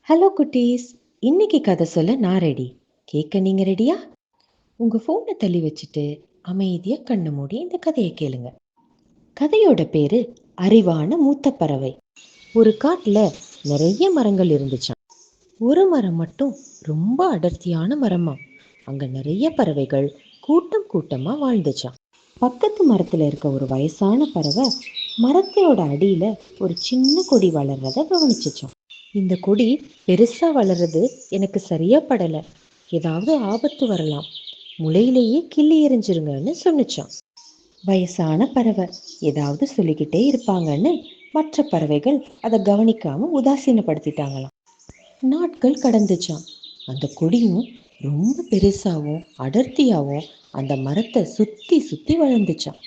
Hello குட்டீஸ். இன்னைக்கு கதை சொல்ல நான் ரெடி. கேட்க நீங்க ரெடியா? உங்க ஃபோனை தள்ளி வச்சுட்டு அமைதியா கண்ணை மூடி இந்த கதையை கேளுங்க. கதையோட பேரு அறிவான மூத்த பறவை. ஒரு காட்டுல நிறைய மரங்கள் இருந்துச்சாம். ஒரு மரம் மட்டும் ரொம்ப அடர்த்தியான மரமா. அங்க நிறைய பறவைகள் கூட்டம் கூட்டமா வாழ்ந்துச்சாம். பக்கத்து மரத்துல இருக்க ஒரு வயசான பறவை மரத்தோட அடியில ஒரு சின்ன கொடி வளர்றத கவனிச்சுச்சாம். இந்த கொடி பெருசா வளர்றது எனக்கு சரியா படல. ஏதாவது ஆபத்து வரலாம். முளையிலேயே கிள்ளி எறிஞ்சிருங்கன்னு சொன்னிச்சான். வயசான பறவை ஏதாவது சொல்லிக்கிட்டே இருப்பாங்கன்னு மற்ற பறவைகள் அதை கவனிக்காம உதாசீனப்படுத்திட்டாங்களாம். நாட்கள் கடந்துச்சாம். அந்த கொடியும் ரொம்ப பெருசாவும் அடர்த்தியாவும் அந்த மரத்தை சுத்தி சுத்தி வளர்ந்துச்சாம்.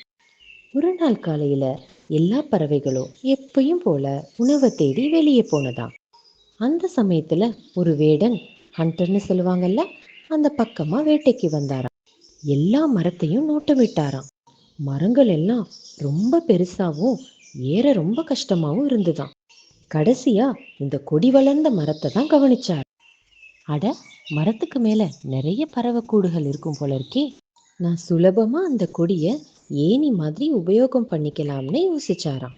ஒரு நாள் காலையில எல்லா பறவைகளும் எப்பயும் போல உணவை தேடி வெளியே போனதாம். அந்த சமயத்துல ஒரு வேடன், ஹண்டர்னு சொல்லுவாங்கல்ல, அந்த பக்கமா வேட்டைக்கு வந்தாராம். எல்லா மரத்தையும் நோட்டமிட்டாராம். மரங்கள் எல்லாம் ரொம்ப பெருசாவும் ஏற ரொம்ப கஷ்டமாவும் இருந்துதான். கடைசியா இந்த கொடி வளர்ந்த மரத்தை தான் கவனிச்சார். அட, மரத்துக்கு மேல நிறைய பறவை கூடுகள் இருக்கும் போல இருக்கே. நான் சுலபமா அந்த கொடிய ஏணி மாதிரி உபயோகம் பண்ணிக்கலாம்னு யோசிச்சாராம்.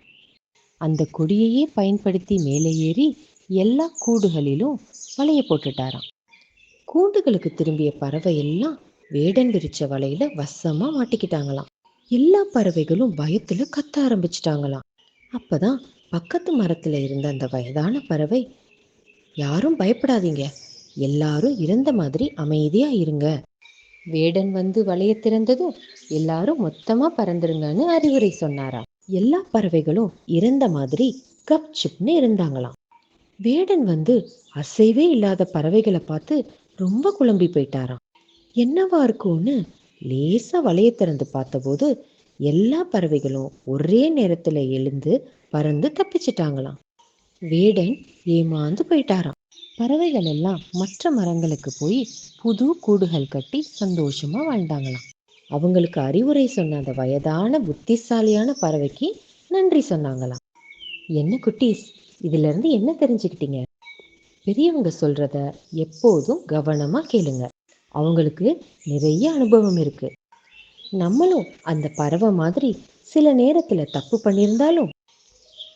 அந்த கொடியையே பயன்படுத்தி மேலே ஏறி எல்லா கூடுகளிலும் வலைய போட்டுட்டாராம். கூண்டுகளுக்கு திரும்பிய பறவை எல்லாம் வேடன் விரிச்ச வலையில வசமா மாட்டிக்கிட்டாங்களாம். எல்லா பறவைகளும் பயத்துல கத்த ஆரம்பிச்சிட்டாங்களாம். அப்பதான் பக்கத்து மரத்துல இருந்த அந்த வயதான பறவை, யாரும் பயப்படாதீங்க, எல்லாரும் இறந்த மாதிரி அமைதியா இருங்க. வேடன் வந்து வலைய திறந்ததும் எல்லாரும் மொத்தமா பறந்துருங்கன்னு அறிவுரை சொன்னாராம். எல்லா பறவைகளும் இறந்த மாதிரி கப் சிப்னு இருந்தாங்களாம். வேடன் வந்து அசைவே இல்லாத பறவைகளை பார்த்து ரொம்ப குழம்பி போயிட்டாராம். என்னவா இருக்கும்னு லேசா வலைய திறந்து பார்த்தபோது எல்லா பறவைகளும் ஒரே நேரத்துல எழுந்து பறந்து தப்பிச்சிட்டாங்களாம். வேடன் ஏமாந்து போயிட்டாராம். பறவைகள் எல்லாம் மற்ற மரங்களுக்கு போய் புது கூடுகள் கட்டி சந்தோஷமா வாழ்ந்தாங்களாம். அவங்களுக்கு அறிவுரை சொன்ன அந்த வயதான புத்திசாலியான பறவைக்கு நன்றி சொன்னாங்களாம். என்ன குட்டீஸ், இதுல இருந்து என்ன தெரிஞ்சுக்கிட்டீங்க? பெரியவங்க சொல்றத எப்போதும் கவனமா கேளுங்க. அவங்களுக்கு நிறைய அனுபவம் இருக்கு. நம்மளும் அந்த பறவை மாதிரி சில நேரத்துல தப்பு பண்ணியிருந்தாலும்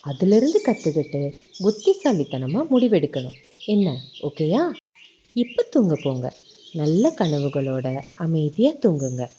அதுல இருந்து கத்துக்கிட்டு புத்திசாலித்தனமா முடிவெடுக்கணும். என்ன, ஓகேயா? இப்ப தூங்க போங்க. நல்ல கனவுகளோட அமைதியா தூங்குங்க.